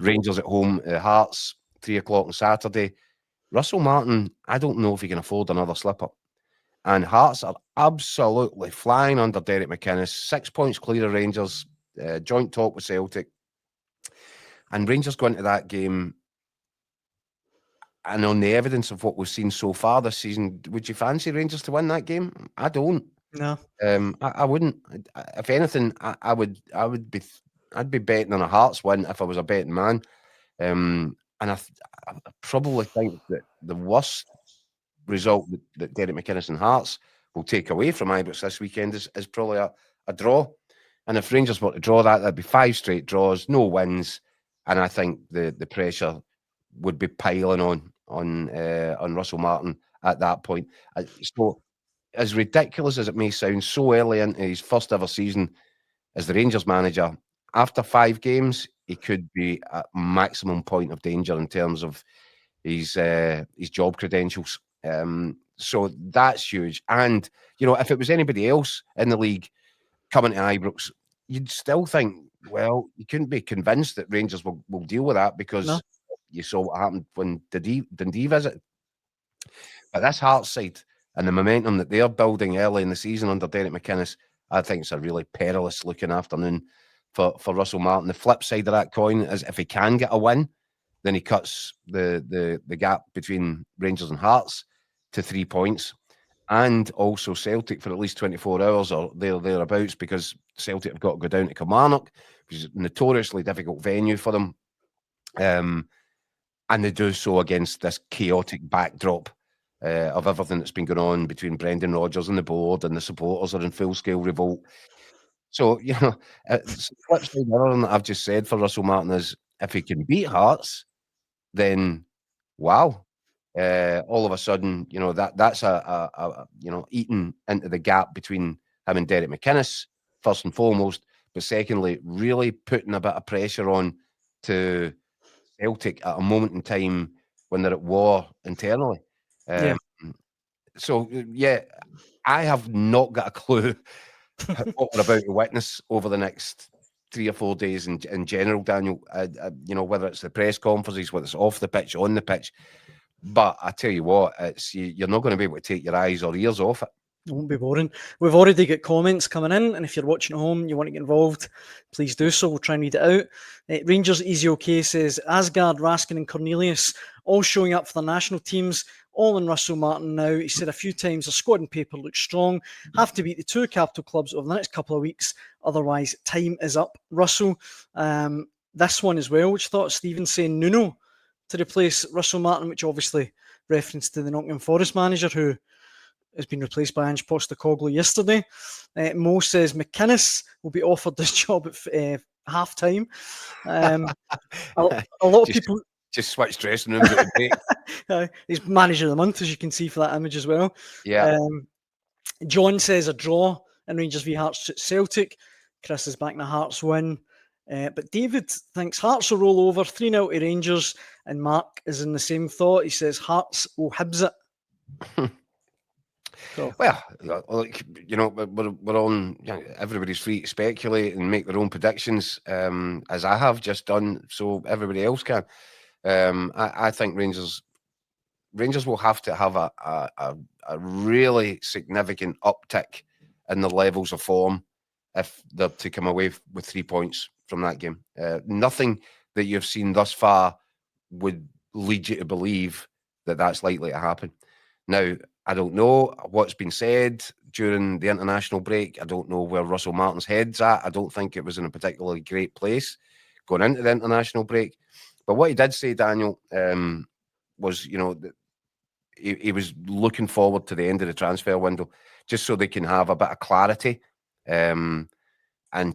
Rangers at home, Hearts, 3 o'clock on Saturday. Russell Martin, I don't know if he can afford another slip-up. And Hearts are absolutely flying under Derek McInnes, 6 points clear of Rangers, joint top with Celtic. And Rangers go into that game, and on the evidence of what we've seen so far this season, would you fancy Rangers to win that game? I don't. No. I wouldn't. If anything, I'd be betting on a Hearts win if I was a betting man. And I probably think that the worst result that Derek McInnes and Hearts will take away from Ibrox this weekend is probably a draw. And if Rangers were to draw that, that'd be 5 straight draws, no wins, and I think the pressure would be piling on Russell Martin at that point. So, as ridiculous as it may sound, so early into his first ever season as the Rangers manager, after 5 games, he could be at maximum point of danger in terms of his job credentials. So that's huge. And if it was anybody else in the league coming to Ibrox, you'd still think, well, you couldn't be convinced that Rangers will deal with that because you saw what happened when Dundee visited. But this Hearts side and the momentum that they're building early in the season under Derek McInnes, I think it's a really perilous looking afternoon for Russell Martin. The flip side of that coin is if he can get a win, then he cuts the gap between Rangers and Hearts to 3 points, and also Celtic for at least 24 hours or thereabouts, because Celtic have got to go down to Kilmarnock, which is a notoriously difficult venue for them. And they do so against this chaotic backdrop of everything that's been going on between Brendan Rodgers and the board, and the supporters are in full-scale revolt. So, it's the flip side of everything that I've just said for Russell Martin is if he can beat Hearts, then wow. All of a sudden, that's eating into the gap between him and Derek McInnes, first and foremost, but secondly, really putting a bit of pressure on to Celtic at a moment in time when they're at war internally. So, I have not got a clue what we're about to witness over the next 3 or 4 days in general, Daniel. Whether it's the press conferences, whether it's off the pitch, on the pitch. But I tell you what, you're not going to be able to take your eyes or ears off it. It won't be boring. We've already got comments coming in, and if you're watching at home, you want to get involved, please do so. We'll try and read it out. Rangers Easy OK says, Asgard, Raskin and Cornelius all showing up for the national teams, all in Russell Martin now. He said a few times the squad and paper looks strong. Have to beat the 2 capital clubs over the next couple of weeks. Otherwise, time is up. Russell, this one as well, which thought Stephen saying Nuno to replace Russell Martin, which obviously reference to the Nottingham Forest manager who has been replaced by Ange Postecoglou yesterday. Mo says McInnes will be offered this job at half-time. A lot of people... Just switch dressing rooms at the break. He's manager of the month, as you can see for that image as well. Yeah. John says a draw in Rangers v Hearts at Celtic. Chris is backing a Hearts win. But David thinks Hearts will roll over 3-0 to Rangers, and Mark is in the same thought. He says Hearts will Hibs it. Well, we're on. Everybody's free to speculate and make their own predictions, as I have just done, so everybody else can. I think Rangers will have to have a really significant uptick in the levels of form if they're to come away with 3 points from that game. Nothing that you've seen thus far would lead you to believe that that's likely to happen. Now, I don't know what's been said during the international break. I don't know where Russell Martin's head's at. I don't think it was in a particularly great place going into the international break. But what he did say, Daniel, was, he was looking forward to the end of the transfer window just so they can have a bit of clarity and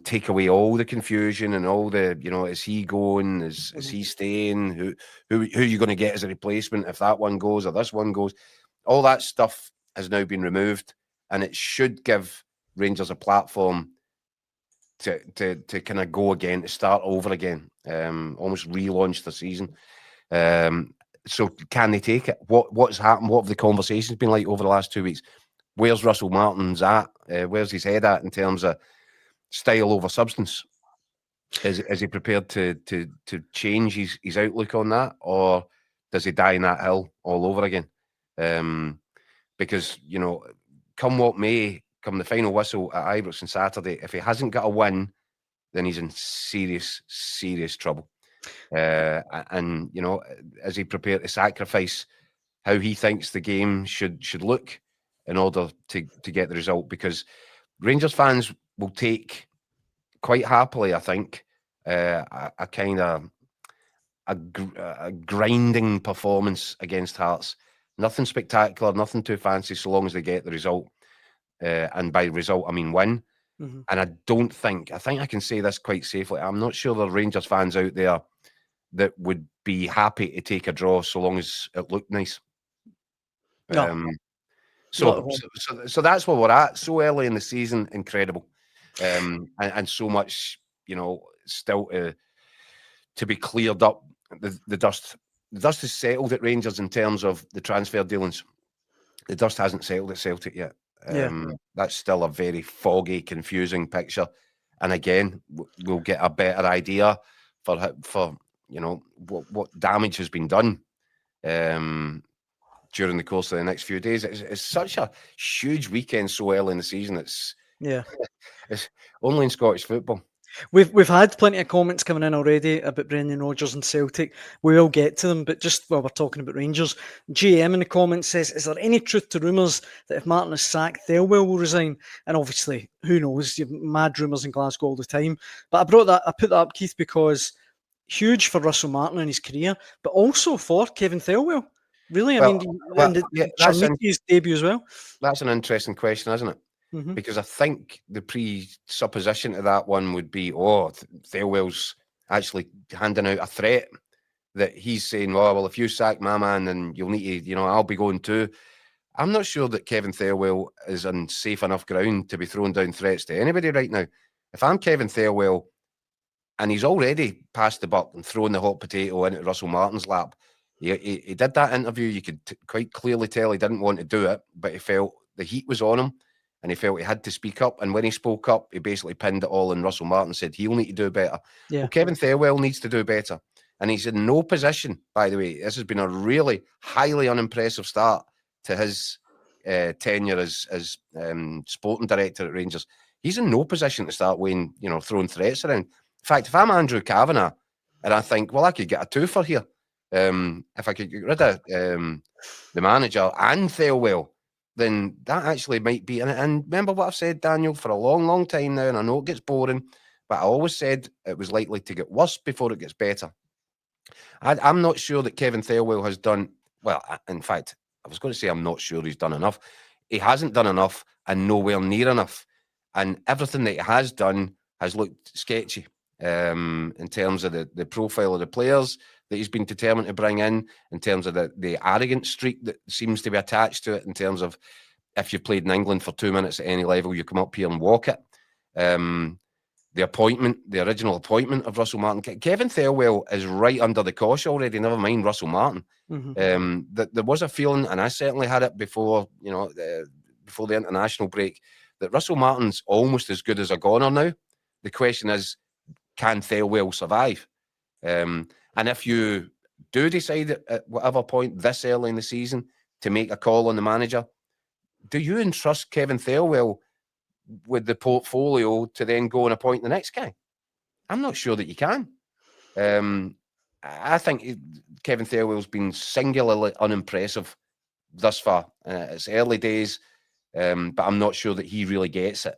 take away all the confusion and all the, is he going? Is he staying? Who are you going to get as a replacement if that one goes or this one goes? All that stuff has now been removed, and it should give Rangers a platform to kind of go again, to start over again, almost relaunch the season. So can they take it? What's happened? What have the conversations been like over the last 2 weeks? Where's Russell Martin's at? Where's his head at in terms of style over substance? Is he prepared to change his outlook on that, or does he die in that hill all over again? Because come what may, come the final whistle at Ibrox on Saturday, if he hasn't got a win, then he's in serious trouble. And is he prepared to sacrifice how he thinks the game should look in order to get the result? Because Rangers fans will take quite happily, I think, a kind of a grinding performance against Hearts. Nothing spectacular, nothing too fancy, so long as they get the result. And by result, I mean win. Mm-hmm. And I think I can say this quite safely. I'm not sure there are Rangers fans out there that would be happy to take a draw so long as it looked nice. No, Um, not at so, home. so that's where we're at. So early in the season, incredible, and so much, still to be cleared up. The dust is settled at Rangers in terms of the transfer dealings. The dust hasn't settled at Celtic yet. Yeah. That's still a very foggy, confusing picture. And again, we'll get a better idea for what damage has been done during the course of the next few days. It's such a huge weekend so early in the season. It's only in Scottish football. We've had plenty of comments coming in already about Brendan Rodgers and Celtic. We will get to them, but just while we're talking about Rangers, GM in the comments says, "Is there any truth to rumours that if Martin is sacked, Thelwell will resign?" And obviously, who knows? You have mad rumours in Glasgow all the time. But I put that up, Keith, because huge for Russell Martin in his career, but also for Kevin Thelwell. Really, I mean, and yeah, Charmiti's debut as well. That's an interesting question, isn't it? Mm-hmm. Because I think the presupposition to that one would be, Thelwell's actually handing out a threat that he's saying, "Oh, well, if you sack my man, then you'll need to, I'll be going too." I'm not sure that Kevin Thelwell is on safe enough ground to be throwing down threats to anybody right now. If I'm Kevin Thelwell, and he's already passed the buck and thrown the hot potato into Russell Martin's lap. He did that interview. You could quite clearly tell he didn't want to do it, but he felt the heat was on him and he felt he had to speak up. And when he spoke up, he basically pinned it all on Russell Martin, said he'll need to do better. Yeah. Well, Kevin Thelwell needs to do better. And he's in no position, by the way. This has been a really highly unimpressive start to his tenure as sporting director at Rangers. He's in no position to start throwing threats around. In fact, if I'm Andrew Kavanagh and I think, well, I could get a twofer here. If I could get rid of the manager and Thelwell, then that actually might be. And remember what I've said, Daniel, for a long, long time now, and I know it gets boring, but I always said it was likely to get worse before it gets better. I'm not sure that Kevin Thelwell has done, well, in fact, I was going to say I'm not sure he's done enough. He hasn't done enough and nowhere near enough. And everything that he has done has looked sketchy in terms of the profile of the players that he's been determined to bring in terms of the arrogant streak that seems to be attached to it, in terms of if you've played in England for 2 minutes at any level, you come up here and walk it. The original appointment of Russell Martin. Kevin Thelwell is right under the cosh already, never mind Russell Martin. Mm-hmm. There was a feeling, and I certainly had it before the international break, that Russell Martin's almost as good as a goner now. The question is, can Thelwell survive? And if you do decide at whatever point this early in the season to make a call on the manager, do you entrust Kevin Thelwell with the portfolio to then go and appoint the next guy? I'm not sure that you can. I think Kevin Thelwell's been singularly unimpressive thus far. It's early days, but I'm not sure that he really gets it.